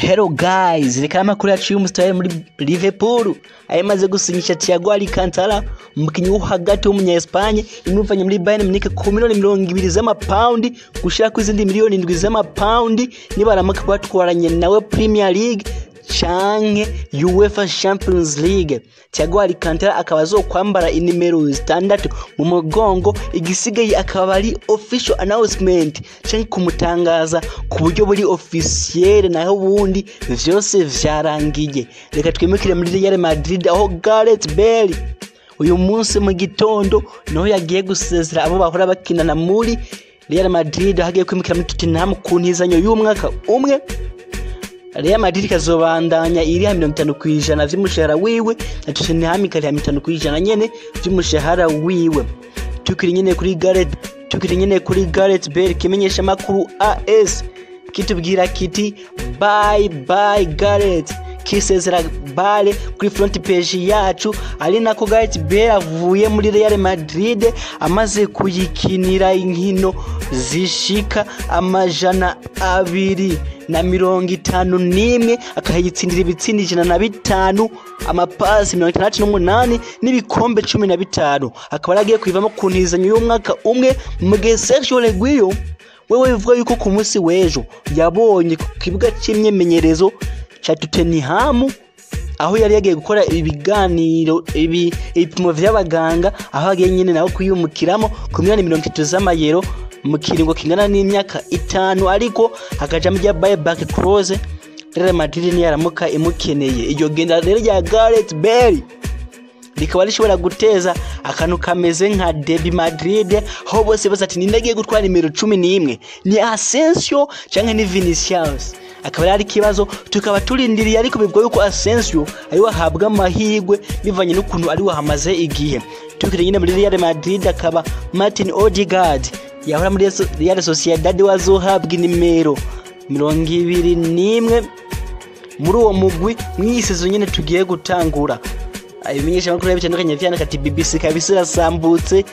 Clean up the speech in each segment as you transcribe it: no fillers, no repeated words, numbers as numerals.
Hello guys, reka amakuru yacu y'umusitari muri Liverpool ayamaze gusinyisha Thiago Alcantara umukinyi wo hagati w'umunya Espagne imuvanye muri Bayern Munich ku miliyoni 20 z'amapaundi gushira ku izindi miliyoni 7 z'amapaundi nibaramuka batwaranye nawe Premier League canke UEFA Champions League. Thiago Alcantara akaba azokwambara inimero 6 mu mugongo, igisigaye akaba ari official announcement canke kumutangaza ku buryo buri officiel naho bundi vyose vyarangiye. Reka twimukire muri Real Madrid aho Gareth Bale uyu munsi mu gitondo naho yagiye gusezera abo bahora bakinana muri Real Madrid, hagiye kwimukira muri Tottenham ku ntizanyo y'umwaka umwe. Real Madrid kazobandanya iri 50% vy'umushahara wiwe na Tottenham ikari 50% nyene vy'umushahara wiwe. Tukiri nyene kuri Gareth Bale kimenyesha makuru AS kitubwira kiti bye bye Gareth, kisezera Bale kuri front page yacu, ari nako Gareth Bale avuye muri Real Madrid amaze kuyikinira inkino zishika 251 akayitsindira ibitsindi 105, amapasi 68 n'ibikombe 15. akaba aragiye kwivamo ku ntizanyo y'umwaka umwe mu gihe Sergio Aguero wewe bivuga yuko ku munsi w'ejo yabonye ku kibuga cy'imyemenyerezo cha Tottenham aho yari yagiye gukora ibiganiro ibipimo vy'abaganga, aho yagiye nyene naho kuyumukiramo ku miliyoni 30 z'amayero mu kiringo kingana n'imyaka 5, ariko akaja mu buyback clause Real Madrid ni yaramuka imukeneye. Iryo genda rero ya Gareth Bale rikaba rishobora guteza akantu kameze nka Derby Madrid, ho bose bazati nindagiye gutwara nimero 11 ni Asensio canke ni Vinicius. Akaba ari kibazo tukaba turindiriye, ariko bibwo yuko Asensio ari wahabwa amahirwe bivanye n'ukuntu ari wahamaze igihe. Tukiri nyine muri Real Madrid akaba Martin Odegaard yahora muri Real Sociedad wazohabwa nimero 21 muri uwo mugwi mw'isezo nyene tugiye gutangura. Ayimenyesha makuru y'abitandukanye vyana kati BBC kabisa rasambutse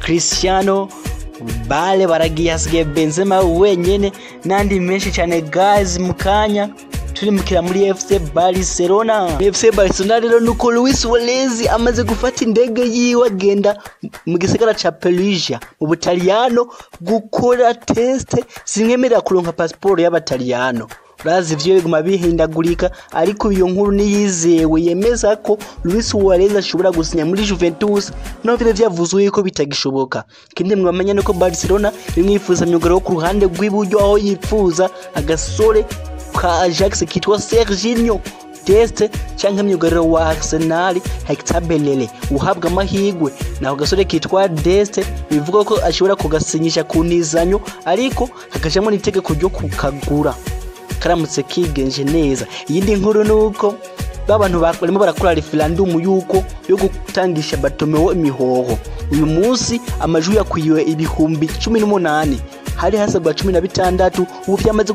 Cristiano Bale baragiye hasigaye Benzema wenyene nandi menshi cyane guys. Mukanya turi mukira muri FC Barcelona rero nuko Luis Suarez amaze gufata indege yiwe agenda mu gisagara ca Perugia mu Butaliyano gukora test zimwemerera kuronka passport y'Abataliyano. Razi vyo biguma bihindagurika, ariko iyo nkuru niyizewe yemeza ko Luis Suarez ashobora gusinya muri Juventus, no vile vyavuzwe yuko bitagishoboka. Kindi mwamenya nuko Barcelona imwifuza myugaro ku ruhande rw'iburyo, aho yifuza agasore ka Ajax kitwa Serginho Dest canke myugaro wa Arsenal Hector Bellerin uhabwa amahirwe naho gasore kitwa Dest bivuga ko ashobora kugasinyisha ku ntizanyo, ariko hakajamo n'itegeko ryo kukagura karamutse kigenje neza. Iyindi nkuru nuko babantu barimo barakora referendum yuko yo gutangisha Bartomeu imihoho. Uyu munsi amajwi yakwiwe ibihumbi 18, hari hasabwa 16, ubu byamaze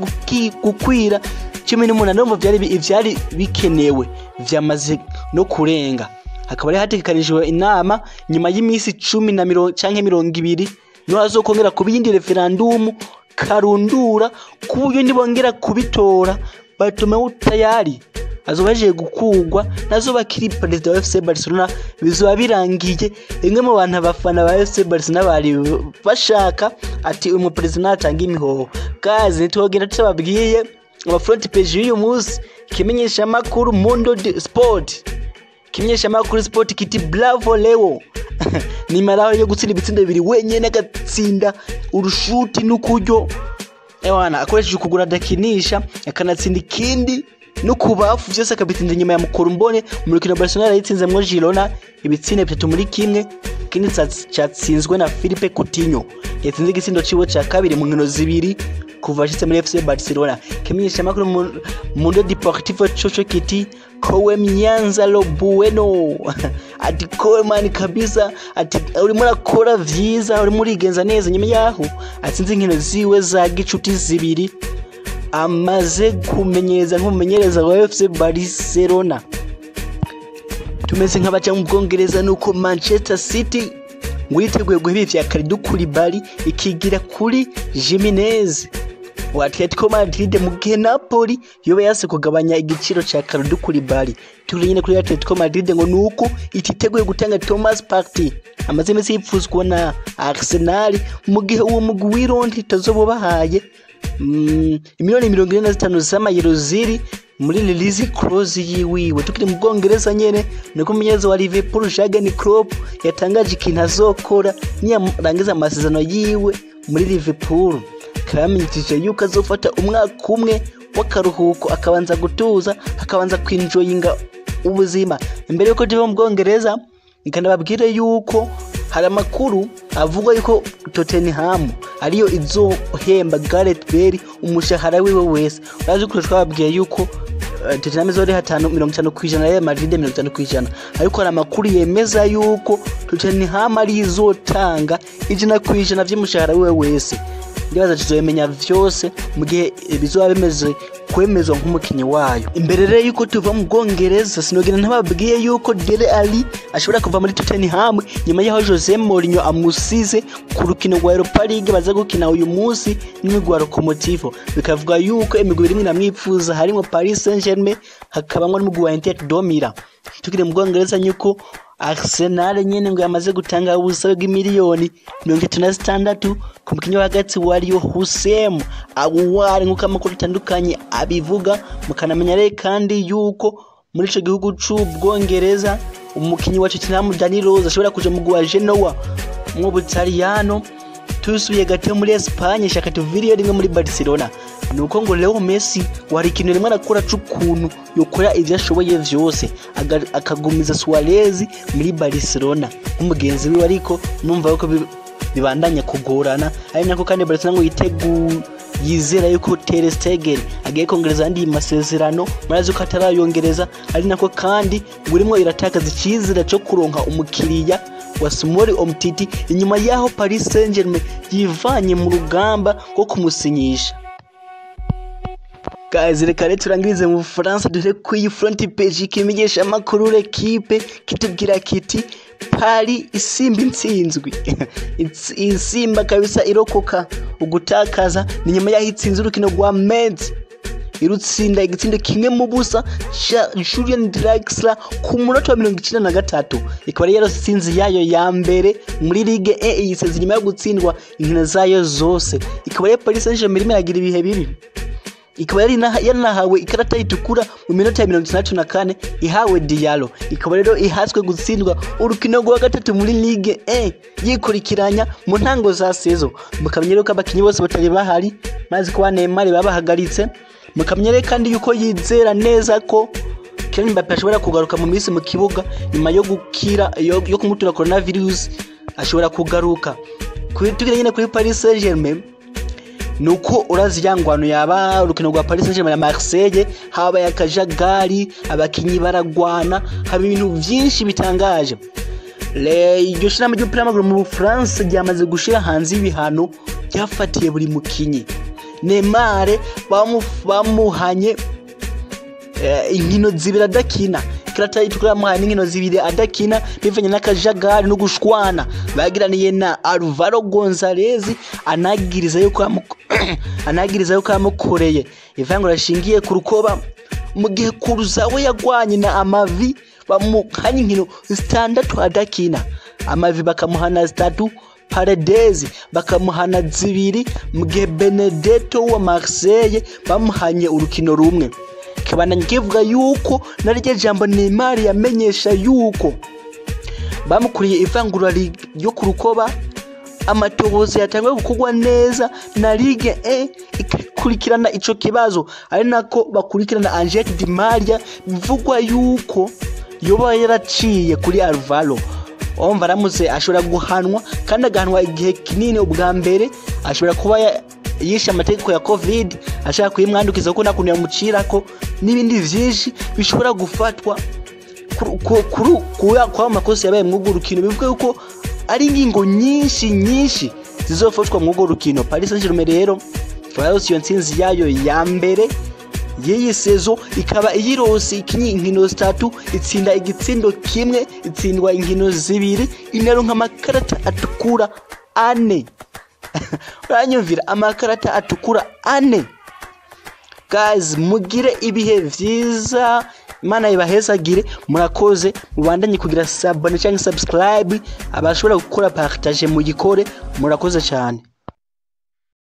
gukwira 18, no vyari bikenewe vyamaze no kurenga. Hakaba ari hategekanijwe inama nyuma y'imisi 10 canke 20 no hazokongera kubindi referendum karundura kuburyo ndibongera kubitora. Bartomeu tayari azobaje gukugwa nazo bakiri president wa FC Barcelona bizoba birangiye. Imwe mu bantu abafana ba FC Barcelona bari bashaka ati uyu president atanga imihoho. Kazi nitwogera tusababwiye aba front page y'uyu munsi kimenyesha makuru Mundo Sport, kimenyesha makuru Sport kiti bravo Leo ni maraho yo gutsinda ibitsinda bibiri wenyene agatsinda urushuti n'ukuryo ewana akoresheje kugura dakinisha akanatsinda ikindi no kubafu byose akabitsinda nyuma ya mukuru mbone mu rukino Barcelona yitsinze mu Girona ibitsina 3 muri kimwe. Kindi cyatsinzwe na Philippe Coutinho yatsinze igitsindo ciwe ca kabiri mu nkino zibiri kuva ashitse muri FC Barcelona. Kimenyesha makuru Mundo Deportivo Chocho kiti kowe Mnyanza lo bueno ati kowe mani kabisa ati uri murakora vyiza, uri murigenza neza nyuma yaho atsinze inkino ziwe za gicuti zibiri amaze kumenyeza nk'umumenyereza wa FC Barcelona. Tumeze nk'abaca mu Bwongereza nuko Manchester City ngwiteguye guhibivya Kalidou Koulibaly ikigira kuri Jimenez wa Atletico Madrid mu gihe Napoli yoba yase kugabanya igiciro ca Kalidou Koulibaly. Turi nyine kuri Atletico Madrid ngo nuko ititeguye gutanga Thomas Partey amaze imisi yipfuzwa na Arsenal mu gihe uwo mugwi w'irondi tazobobahaye miliyoni 45 z'amayero ziri muri release clause yiwiwe. Tukiri mu Bwongereza nyene niko umumenyereza wa Liverpool Jurgen Klopp yatangaje ikintu azokora niyarangiza amasezerano yiwe muri Liverpool. Kamenyesheje yuko azofata umwaka umwe w'akaruhuko akabanza gutuza akabanza kwinjoyinga ubuzima. Imbere yuko tuva mu Bwongereza ikanababwire yuko hari amakuru avuga yuko Tottenham ariyo izohemba Gareth Bale umushahara wiwe wese. Urazi ko twababwiye yuko Tottenham izori 50% ya Madrid 50%, ariko hari amakuru yemeza yuko Tottenham ari izotanga 100% vy'umushahara wiwe wese. Ndibaza tuzoyemenya vyose mu gihe bizoba bimeze kwemezwa nk'umukinyi wayo. Imbere rero yuko tuva mu Bwongereza sinogena ntababwiye yuko Dele Alli ashobora kuva muri Tottenham nyuma yaho Jose Mourinho amusize ku rukino rwa Europa League baza gukina uyu munsi n'imigwi wa Lokomotivo. Bikavuga yuko imigwi irimo namwifuza harimo Paris Saint-Germain hakabamwe n'umugwi wa Inter de Milan. Tukiri mu Bwongereza nyuko Arsenal nyene ngo yamaze gutanga ubusabe bw'imiliyoni 36 ku mukinyi wa hagati wariyo Hussein Aouar nk'uko amakuru atandukanye abivuga. Mukanamenya rero kandi yuko muri ico gihugu c'Ubwongereza umukinyi wa Tottenham Dani Rose ashobora kuja mu gwa Genoa mu Butaliyano. Tusubiye gato muri Espagne shaka tuviriye rimwe muri Barcelona nuko ngo Leo Messi wari kintu rimwe nakora c'ukuntu yokora ivyo ashoboye vyose akagumiza Suarez muri Barcelona umugenzi wiwe, ariko numva yuko bibandanya kugorana. Ari nako kandi Barcelona ngo yizera yuko Ter Stegen agiye kongereza andi masezerano marazi ko atarayongereza. Ari nako kandi ngurimo iratakaza ikizira cyo kuronka umukiriya wa Samuel Umtiti inyuma yaho Paris Saint-Germain yivanye mu rugamba rwo kumusinyisha. Guys, reka turangirize mu France dore ku iyi front page kimenyesha amakuru l'equipe kitubwira kiti Paris isimba intsinzwi isimba kabisa irokoka ugutakaza ni nyuma yahitsinze urukino rwa Metz irutsinda igitsindo kimwe mu busa Julian Draxler ku munota wa 93. Ikaba yari sinzi yayo ya mbere muri Ligue 1 yiseze nyuma yo gutsindwa inkino zayo zose. Ikaba yari Paris Saint-Germain iragira ibihe bibi. Ikaba yari yanahawe ikarata itukura mu minota ya 64 ihawe Diallo. Ikaba rero ihaswe gutsindwa urukino rwa gatatu muri Ligue 1 yikurikiranya mu ntango za sezo. Mukamenyero ko abakinyi bose batari bahari mazi ko Neymar babahagaritse. Mukamenyere kandi yuko yizera neza ko Kylian Mbappé ashobora kugaruka mu minsi mu kibuga nyuma yo gukira yo kumutura coronavirus ashobora kugaruka. Tugire nyine kuri Paris Saint-Germain nuko urazi yangwano yaba urukino rwa Paris Saint-Germain na Marseille haba yakajagari abakinyi baragwana haba ibintu byinshi bitangaje. Iryo shiramo ry'umupira w'amaguru mu France ryamaze gushira hanze ibihano byafatiye buri mukinyi. Neymar bamuhanye inkino zibiri adakina, ikarata itukura muhanye inkino zibiri adakina bivanye n'akajagari no gushwana bagiraniye na Alvaro Gonzalez anagiriza yuko yamukoreye ivangura rishingiye ku rukoba mu gihe Kuruzawe yagwanye na Amavi bamuhanye inkino 6 adakina. Amavi bakamuhana 3, Paredes bakamuhana 2 mu gihe Benedetto wa Marseille bamuhanye urukino rumwe. Kibana ngivuga yuko narije jambo Neymar yamenyesha yuko bamukuriye ivangura ryo ku rukoba amatohoza yatangwe gukugwa neza na Ligue 1 ikurikirana ico kibazo. Ari nako bakurikirana Angel Di Maria bivugwa yuko yoba yaraciye kuri Alvaro. Omva ramuze ashobora guhanwa kandi agahanwa igihe kinini ubwa mbere ashobora kuba yisha amategeko ya Covid ashaka kuyimwandukiza ko nakuntu yamucirako n'ibindi vyinshi bishobora gufatwa kwa makosa yabaye mu rukino. Bivuga yuko ari ingingo nyinshi zizofatwa mu rukino. Paris Saint-Germain rero Fayos yonsinzi yayo ya mbere yeyi sezo ikaba iyirose inkino 3 itsinda igitsindo kimwe itsindwa inkino 2 inaronka amakarata atukura 4. uranyumvira amakarata atukura 4 guys mugire ibihe vyiza Imana ibahezagire murakoze mubandanye kugira sabone cyangwa subscribe abashobora gukora partage mu gikore murakoze cyane